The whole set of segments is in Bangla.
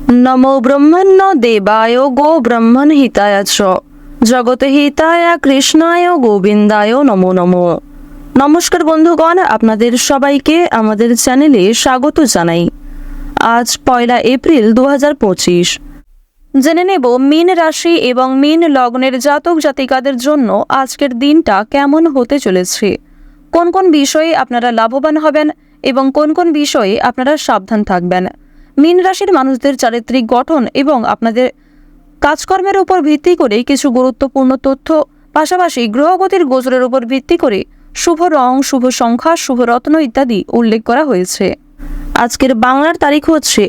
नमो ब्रह्मण्य देवाय गो ब्रह्मण हिताय च जगत हिताय কৃষ্ণায় গোবিন্দায় নমো নমো। নমস্কার বন্ধুগণ, আপনাদের সবাইকে আমাদের চ্যানেলে স্বাগত জানাই। আজ 1 এপ্রিল 2025। জেনে নেব মীন রাশি এবং মীন লগ্নের জাতক জাতিকাদের জন্য আজকের দিনটা কেমন হতে চলেছে, কোন কোন বিষয়ে আপনারা লাভবান হবেন এবং কোন কোন বিষয়ে আপনারা সাবধান থাকবেন। মীন রাশির মানুষদের চারিত্রিক গঠন এবং আপনাদের কাজকর্মের উপর ভিত্তি করে কিছু গুরুত্বপূর্ণ তথ্য, পাশাপাশি গ্রহগতির গোচরের উপর ভিত্তি করে শুভ রং, শুভ সংখ্যা, শুভ রত্ন ইত্যাদি উল্লেখ করা হয়েছে। আজকের বাংলার তারিখ হচ্ছে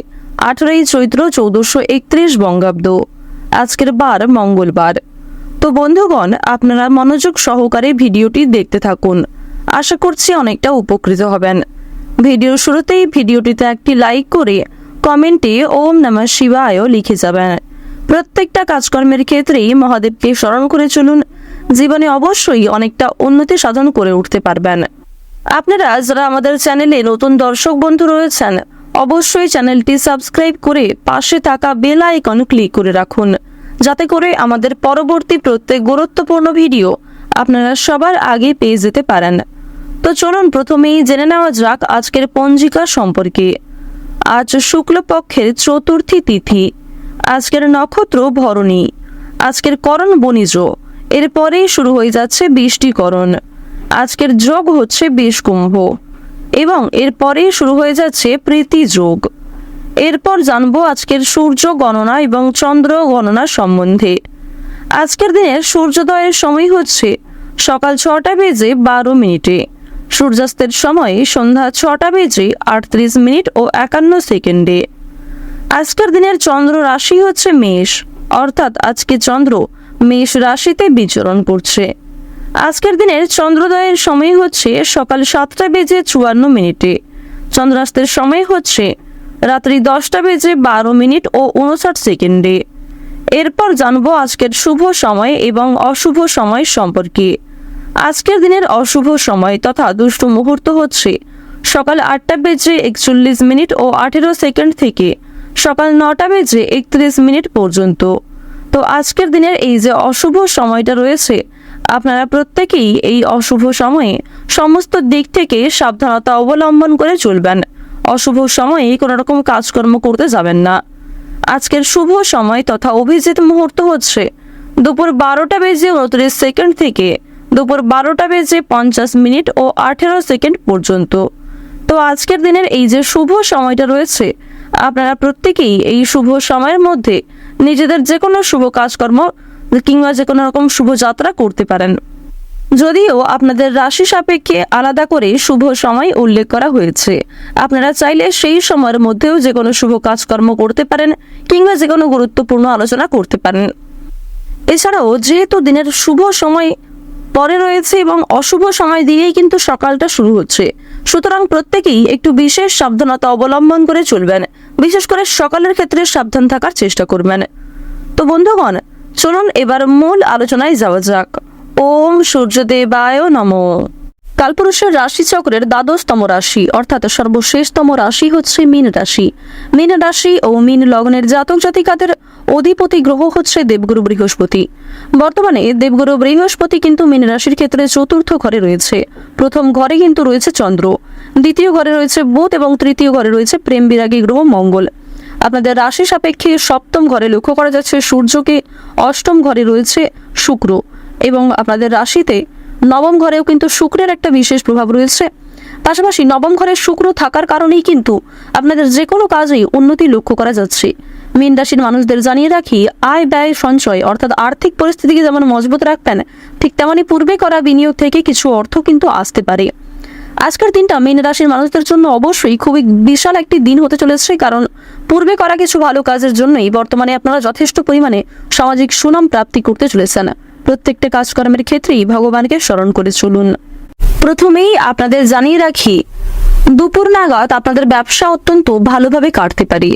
18 চৈত্র 1431 বঙ্গাব্দ। আজকের বার মঙ্গলবার। তো বন্ধুগণ, আপনারা মনোযোগ সহকারে ভিডিওটি দেখতে থাকুন, আশা করছি অনেকটা উপকৃত হবেন। ভিডিওর শুরুতেই ভিডিওটিতে একটি লাইক করে কমেন্টে ওম নমঃ শিবায় লিখে যাবেন। প্রত্যেকটা কাজকর্মের ক্ষেত্রেই মহাদেবকে স্মরণ করে চলুন, জীবনে অবশ্যই অনেকটা উন্নতি সাধন করে উঠতে পারবেন। আপনারা যারা আমাদের চ্যানেলে নতুন দর্শক বন্ধু রয়েছেন, অবশ্যই চ্যানেলটি সাবস্ক্রাইব করে পাশে থাকা বেল আইকন ক্লিক করে রাখুন, যাতে করে আমাদের পরবর্তী প্রত্যেক গুরুত্বপূর্ণ ভিডিও আপনারা সবার আগে পেয়ে যেতে পারেন। তো চলুন প্রথমেই জেনে নেওয়া যাক আজকের পঞ্জিকা সম্পর্কে। আজ শুক্লপক্ষের চতুর্থী তিথি। আজকের নক্ষত্র ভরণী। আজকের করণ বণিজ। এরপরেই শুরু হয়ে যাচ্ছে বৃষ্টিকরণ। আজকের যোগ হচ্ছে বিষকুম্ভ এবং এরপরেই শুরু হয়ে যাচ্ছে প্রীতি যোগ। এরপর জানবো আজকের সূর্য গণনা এবং চন্দ্র গণনা সম্বন্ধে। আজকের দিনের সূর্যোদয়ের সময় হচ্ছে সকাল 6টা বেজে 12 মিনিটে। সূর্যাস্তের সময় সন্ধ্যা 6টা বেজে 38 মিনিট ও 51 সেকেন্ডে। আজকের দিনের চন্দ্র রাশি হচ্ছে মেষ, অর্থাৎ আজকে চন্দ্র মেষ রাশিতে বিচরণ করছে। আজকের দিনের চন্দ্রোদয়ের সময় হচ্ছে সকাল 7টা বেজে 54 মিনিটে। চন্দ্রাস্তের সময় হচ্ছে রাত্রি 10টা বেজে 12 মিনিট ও 59 সেকেন্ডে। এরপর জানবো আজকের শুভ সময় এবং অশুভ সময় সম্পর্কে। আজকের দিনের অশুভ সময় তথা দুষ্ট মুহূর্ত হচ্ছে সকাল 8টা বেজে 41 মিনিট ও 18 সেকেন্ড থেকে সকাল 9টা বেজে 31 মিনিট পর্যন্ত। তো আজকের দিনের এই যে অশুভ সময়টা রয়েছে, আপনারা প্রত্যেকেই এই অশুভ সময়ে সমস্ত দিক থেকে সাবধানতা অবলম্বন করে চলবেন। অশুভ সময়ে কোনো রকম কাজকর্ম করতে যাবেন না। আজকের শুভ সময় তথা অভিজিৎ মুহূর্ত হচ্ছে দুপুর 12টা বেজে 29 সেকেন্ড থেকে দুপুর 12টা বেজে 50 মিনিট ও 18 সেকেন্ড পর্যন্ত। তো আজকের দিনের এই যে শুভ সময়টা রয়েছে, আপনারা প্রত্যেকেই এই শুভ সময়ের মধ্যে নিজেদের যে কোনো শুভ কাজকর্ম কিংবা যে কোনো রকম শুভযাত্রা করতে পারেন। যদিও আপনাদের রাশি সাপেক্ষে আলাদা করে শুভ সময় উল্লেখ করা হয়েছে, আপনারা চাইলে সেই সময়ের মধ্যেও যে কোনো শুভ কাজকর্ম করতে পারেন কিংবা যে কোনো গুরুত্বপূর্ণ আলোচনা করতে পারেন। এছাড়াও যেহেতু দিনের শুভ সময় পরে রয়েছে এবং অশুভ সময় দিয়েই কিন্তু সকালটা শুরু হচ্ছে, সুতরাং প্রত্যেকেই একটু বিশেষ সাবধানতা অবলম্বন করে চলবেন। বিশেষ করে সকালের ক্ষেত্রে সাবধান থাকার চেষ্টা করবেন। তো বন্ধুগণ, চলুন এবার মূল আলোচনায় যাওয়া যাক। ওম সূর্যদেবায় নমঃ। কালপুরুষের রাশিচক্রের দ্বাদশতম রাশি অর্থাৎ সর্বশেষতম রাশি হচ্ছে মীন রাশি। মীন রাশি ও মীন লগ্নের জাতক জাতিকাদের অধিপতি গ্রহ হচ্ছে দেবগুরু বৃহস্পতি। বর্তমানে দেবগুরু বৃহস্পতি কিন্তু মীন রাশির ক্ষেত্রে চতুর্থ ঘরে রয়েছে। প্রথম ঘরে কিন্তু রয়েছে চন্দ্র, দ্বিতীয় ঘরে রয়েছে বুধ এবং তৃতীয় ঘরে রয়েছে প্রেম বিরাগী গ্রহ মঙ্গল। আপনাদের রাশি সাপেক্ষে সপ্তম ঘরে লক্ষ্য করা যাচ্ছে সূর্যকে, অষ্টম ঘরে রয়েছে শুক্র এবং আপনাদের রাশিতে নবম ঘরেও কিন্তু শুক্রের একটা বিশেষ প্রভাব রয়েছে। পাশাপাশি নবম ঘরে শুক্র থাকার কারণেই কিন্তু আপনাদের যে কোনো কাজেই উন্নতি লক্ষ্য করা যাচ্ছে। মীন রাশির মানুষদের জানিয়ে রাখি, আয় ব্যয় সঞ্চয় অর্থাৎ আর্থিক পরিস্থিতিকে যেমন মজবুত রাখবেন, ঠিক তেমনই পূর্বে করা বিনিয়োগ থেকে কিছু অর্থ কিন্তু আসতে পারে। আজকের দিনটা মীন রাশির মানুষদের জন্য অবশ্যই খুবই বিশাল একটি দিন হতে চলেছে, কারণ পূর্বে করা কিছু ভালো কাজের জন্যই বর্তমানে আপনারা যথেষ্ট পরিমাণে সামাজিক সুনাম প্রাপ্তি করতে চলেছেন। প্রত্যেকটা কাজকর্মের ক্ষেত্রেই ভগবানকে স্মরণ করে চলুন। প্রথমেই আপনাদের জানিয়ে রাখি, দুপুর নাগাদ আপনাদের ব্যবসা অত্যন্ত ভালোভাবে কাটতে পারে।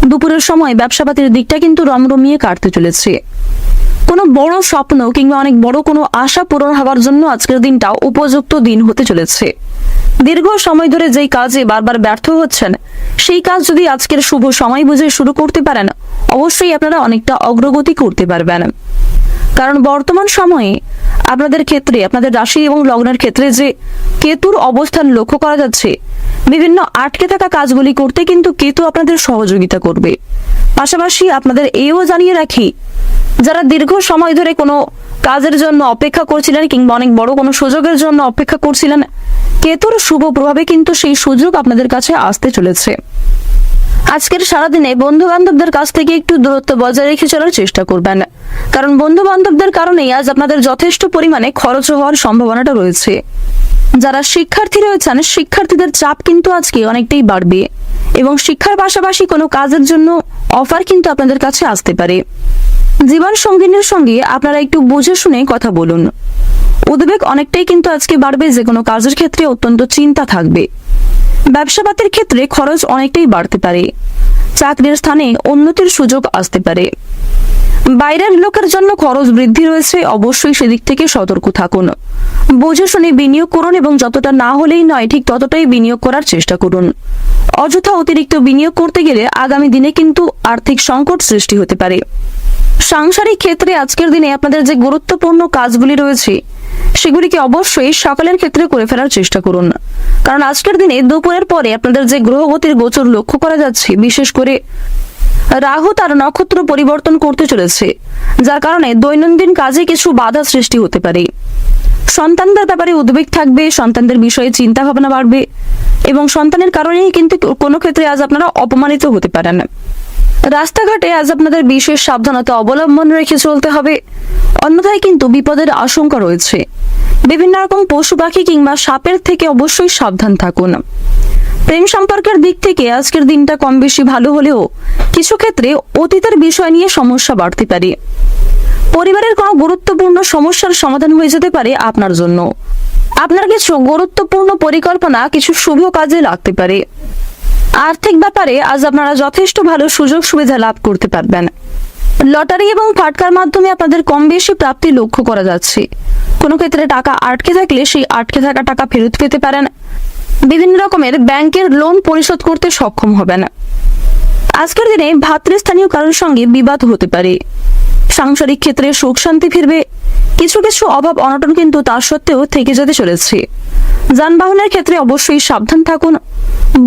দুপুরের সময় ব্যবসাপাতির দিকটা কিন্তু রমরমিয়ে কাটতে চলেছে। কোনো বড় স্বপ্ন কিংবা অনেক বড় কোনো আশা পূরণ হওয়ার জন্য আজকের দিনটা উপযুক্ত দিন হতে চলেছে। দীর্ঘ সময় ধরে যেই কাজে বারবার ব্যর্থ হচ্ছেন, সেই কাজ যদি আজকের শুভ সময় বুঝে শুরু করতে পারেন, অবশ্যই আপনারা অনেকটা অগ্রগতি করতে পারবেন। কারণ বর্তমান সময়ে আপনাদের ক্ষেত্রে, আপনাদের রাশি এবং লগ্নের ক্ষেত্রে যে কেতুর অবস্থান লক্ষ্য করা যাচ্ছে, বিভিন্ন আটকে থাকা কাজগুলি করতে কিন্তু কেতু আপনাদের সহযোগিতা করবে। পাশাপাশি আপনাদের এও জানিয়ে রাখি, যারা দীর্ঘ সময় ধরে কোনো কাজের জন্য অপেক্ষা করছিলেন কিংবা অনেক বড় কোনো সুযোগের জন্য অপেক্ষা করছিলেন, কেতুর শুভ প্রভাবে কিন্তু সেই সুযোগ আপনাদের কাছে আসতে চলেছে। আজকের সারাদিনে বন্ধু বান্ধবদের কাছ থেকে একটু দূরত্ব বজায় রেখে চলার চেষ্টা করবেন, কারণ বন্ধু বান্ধবদের কারণেই আজ আপনাদের যথেষ্ট পরিমাণে খরচ হওয়ার সম্ভাবনাটা রয়েছে। যারা শিক্ষার্থী রয়েছেন, শিক্ষার্থীদের চাপ কিন্তু আজকে অনেকটাই বাড়বে এবং শিক্ষার পাশাপাশি কোনো কাজের জন্য অফার কিন্তু আপনাদের কাছে আসতে পারে। জীবন সঙ্গিনীর সঙ্গে আপনারা একটু বুঝে শুনে কথা বলুন। উদ্বেগ অনেকটাই কিন্তু আজকে বাড়বে, যে কোনো কাজের ক্ষেত্রে অত্যন্ত চিন্তা থাকবে। ব্যবসাপাতির ক্ষেত্রে খরচ অনেকটাই বাড়তে পারে। চাকরির স্থানে উন্নতির সুযোগ আসতে পারে। বাইরের লোকের জন্য খরচ বৃদ্ধি রয়েছে, অবশ্যই সেদিক থেকে সতর্ক থাকুন। বুঝে শুনে বিনিয়োগ করুন এবং যতটা না হলেই নয়, ঠিক ততটাই বিনিয়োগ করার চেষ্টা করুন। অযথা অতিরিক্ত বিনিয়োগ করতে গেলে আগামী দিনে কিন্তু আর্থিক সংকট সৃষ্টি হতে পারে। সাংসারিক ক্ষেত্রে আজকের দিনে আপনাদের যে গুরুত্বপূর্ণ কাজগুলি রয়েছে, সেগুলিকে অবশ্যই সকালের ক্ষেত্রে করে ফেলার চেষ্টা করুন। কারণ আজকের দিনে দুপুরের পরে আপনাদের যে গ্রহগতির গোচর লক্ষ্য করা যাচ্ছে, বিশেষ করে রাহু তার নক্ষত্র পরিবর্তন করতে চলেছে, যার কারণে দৈনন্দিন কাজে কিছু বাধা সৃষ্টি হতে পারে। সন্তানদের ব্যাপারে উদ্বেগ থাকবে, সন্তানদের বিষয়ে চিন্তা ভাবনা বাড়বে এবং সন্তানের কারণেই কিন্তু কোনো ক্ষেত্রে আজ আপনারা অপমানিত হতে পারেন। রাস্তাঘাটে আজ আপনাদের বিশেষ সাবধানতা অবলম্বন রেখে চলতে হবে, অন্যথায় কিন্তু বিপদের আশঙ্কা রয়েছে। বিভিন্ন রকম পশু পাখি কিংবা সাপের থেকে অবশ্যই সাবধান থাকুন। প্রেম সম্পর্কের দিক থেকে আজকের দিনটা কম বেশি ভালো হলেও কিছু ক্ষেত্রে অতীতের বিষয় নিয়ে সমস্যা বাড়তে পারে। পরিবারের কোনো গুরুত্বপূর্ণ সমস্যার সমাধান হয়ে যেতে পারে আপনার জন্য। আপনার কিছু গুরুত্বপূর্ণ পরিকল্পনা কিছু শুভ কাজে লাগতে পারে। আর্থিক ব্যাপারে আজ আপনারা যথেষ্ট ভালো সুযোগ সুবিধা লাভ করতে পারবেন। লটারি এবং ফাটকার মাধ্যমে আপনাদের কম বেশি প্রাপ্তি লক্ষ্য করা যাচ্ছে। কোনো ক্ষেত্রে টাকা আটকে থাকলে সেই আটকে থাকা টাকা ফেরত পেতে পারেন। বিভিন্ন রকমের ব্যাংকের লোন পরিশোধ করতে সক্ষম হবেন। আজকের দিনে ভাতৃস্থানীয় কারোর সঙ্গে বিবাদ হতে পারে। সাংসারিক ক্ষেত্রে সুখ শান্তি ফিরবে। কিছু কিছু অভাব অনটন কিন্তু তা সত্ত্বেও থেকে যেতে চলেছে। যানবাহনের ক্ষেত্রে অবশ্যই সাবধান থাকুন।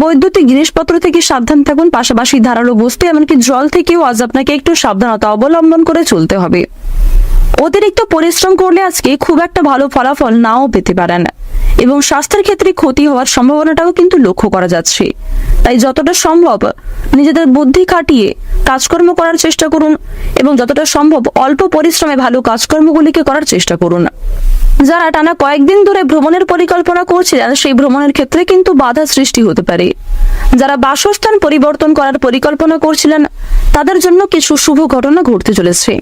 বৈদ্যুতিক জিনিসপত্র থেকে সাবধান থাকুন। পাশাপাশি ধারালো বস্তু এমনকি জল থেকেও আজ আপনাকে একটু সাবধানতা অবলম্বন করে চলতে হবে। অতিরিক্ত পরিশ্রম করলে আজকে খুব একটা ভালো ফলাফল নাও পেতে পারেন এবং স্বাস্থ্যের ক্ষেত্রে ক্ষতি হওয়ার সম্ভাবনাটাও কিন্তু লক্ষ্য করা যাচ্ছে। তাই যতটা সম্ভব নিজেদের বুদ্ধি খাটিয়ে কাজকর্ম করার চেষ্টা করুন এবং যতটা সম্ভব অল্প পরিশ্রমে ভালো কাজকর্মগুলিকে করার চেষ্টা করুন। যারা টানা কয়েকদিন ধরে ভ্রমণের পরিকল্পনা করছিলেন, সেই ভ্রমণের ক্ষেত্রে কিন্তু বাধা সৃষ্টি হতে পারে। যারা বাসস্থান পরিবর্তন করার পরিকল্পনা করছিলেন, তাদের জন্য কিছু শুভ ঘটনা ঘটতে চলেছে।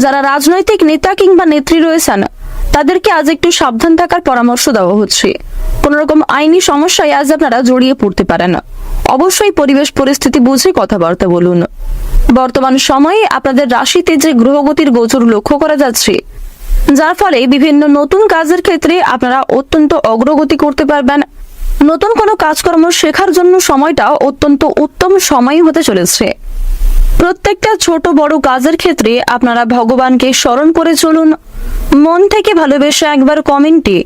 যারা রাজনৈতিক নেতা কিংবা নেত্রী রয়েছেন, তাদেরকে আজ একটু সাবধান থাকার পরামর্শ দেওয়া হচ্ছে। কোন রকম আইনি সমস্যায় আজ আপনারা জড়িয়ে পড়তে পারেন। অবশ্যই পরিবেশ পরিস্থিতি বুঝে কথাবার্তা বলুন। বর্তমান সময়ে আপনাদের রাশিতে যে গ্রহগতির গোচর লক্ষ্য করা যাচ্ছে, যার ফলে বিভিন্ন নতুন কাজের ক্ষেত্রে আপনারা অত্যন্ত অগ্রগতি করতে পারবেন। নতুন কোনো কাজকর্ম শেখার জন্য সময়টা অত্যন্ত উত্তম সময় হতে চলেছে। প্রত্যেকটা ছোট বড় কাজের ক্ষেত্রে আপনারা ভগবানকে স্মরণ করে চলুন। মন থেকে ভালোবেসে একবার কমেন্টে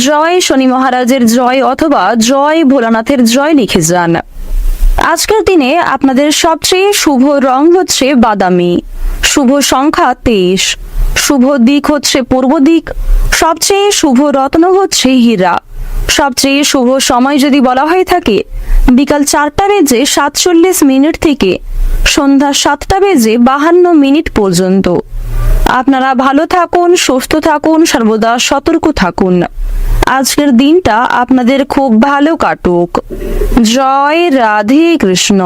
জয় শনি মহারাজের জয় অথবা জয় ভোলানাথের জয় লিখে যান। আজকের দিনে আপনাদের সবচেয়ে শুভ রং হচ্ছে বাদামি, শুভ সংখ্যা 23, শুভ দিক হচ্ছে পূর্ব দিক, সবচেয়ে শুভ রত্ন হচ্ছে হীরা। সবচেয়ে শুভ সময় যদি বলা হয়ে থাকে বিকাল 4:47 থেকে সন্ধ্যা 7:52 পর্যন্ত। আপনারা ভালো থাকুন, সুস্থ থাকুন, সর্বদা সতর্ক থাকুন। আজকের দিনটা আপনাদের খুব ভালো কাটুক। জয় রাধে কৃষ্ণ।